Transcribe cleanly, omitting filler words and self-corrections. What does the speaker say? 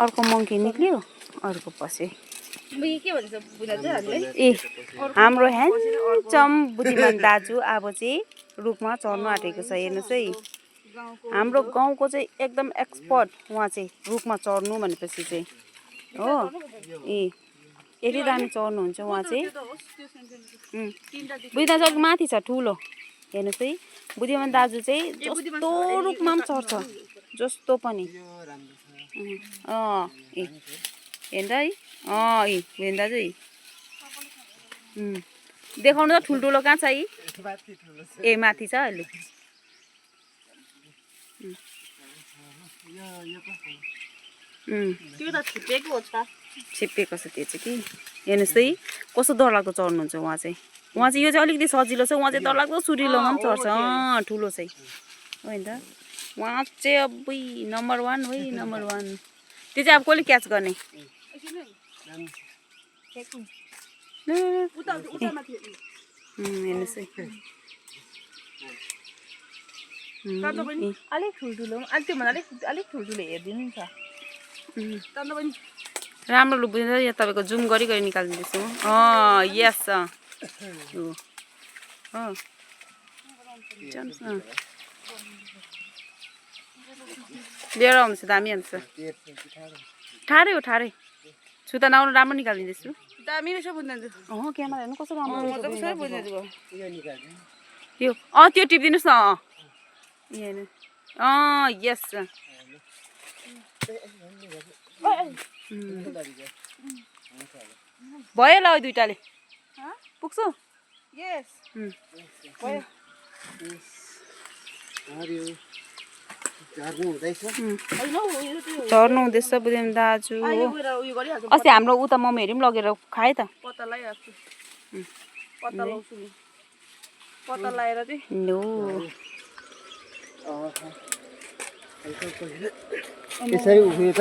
अर्को मङ्की निक्ल्यो अर्को पछि ए हाम्रो ह्यान्डसम बुद्धिमान दाजु अब चाहिँ रुखमा चढ्नु आँटेको छ हेर्नुहोस् है हाम्रो गाउँको चाहिँ एकदम एक्सपर्ट उहाँ चाहिँ रुखमा चढ्नु भनेपछि चाहिँ हो ए यति दामी चढ्नुहुन्छ उहाँ चाहिँ बुद्धिमान दाजु माथि छ ठुलो हेर्नुहोस् है बुद्धिमान दाजु चाहिँ जस्तो रुखमा पनि चढ्छ जस्तो पनि ए हेर्दा है बुद्धिमान दाजु है देखाउनु त ठुल्ठुलो कहाँ छ है ए माथि छ अहिले छिप्पेको छ त्यो चाहिँ कि हेर्नुहोस् है कस्तो डरलाग्दो चढ्नुहुन्छ उहाँ चाहिँ यो चाहिँ अलिकति सजिलो छ उहाँ चाहिँ डरलाग्दो सुरिलोमा पनि चढ्छ ठुलो चाहिँ होइन त उहाँ चाहिँ अब नम्बर 1 हो नम्बर 1 त्यो चाहिँ अब कसले क्याच गर्ने हेर्नुहोस् है अलिक ठुल्ठुलो अलिक ठुल्ठुलो हेरिदिनु छ राम्रो लु बुझ्नु यहाँ तपाईँको जुम गरी निकालिदिँदैछु यस लिएर आउनुहोस् दामी आउँछ ठाडै हो ठाडै छुता नआउनु राम्रो निकालिदिँदैछु दामी रहेछ बुझ्नु क्यामेरा हेर्नु कस्तो राम्रो यो त्यो टिपिदिनुहोस् न यस भयो ल दुइटाले पुग्छु यस चढ्नु हुँदैछ बुझ्यौँ दाजु अस्ति हाम्रो उता मम्मीहरू पनि लगेर खाए त पत्ता लगाएर चाहिँ यसरी उभियो त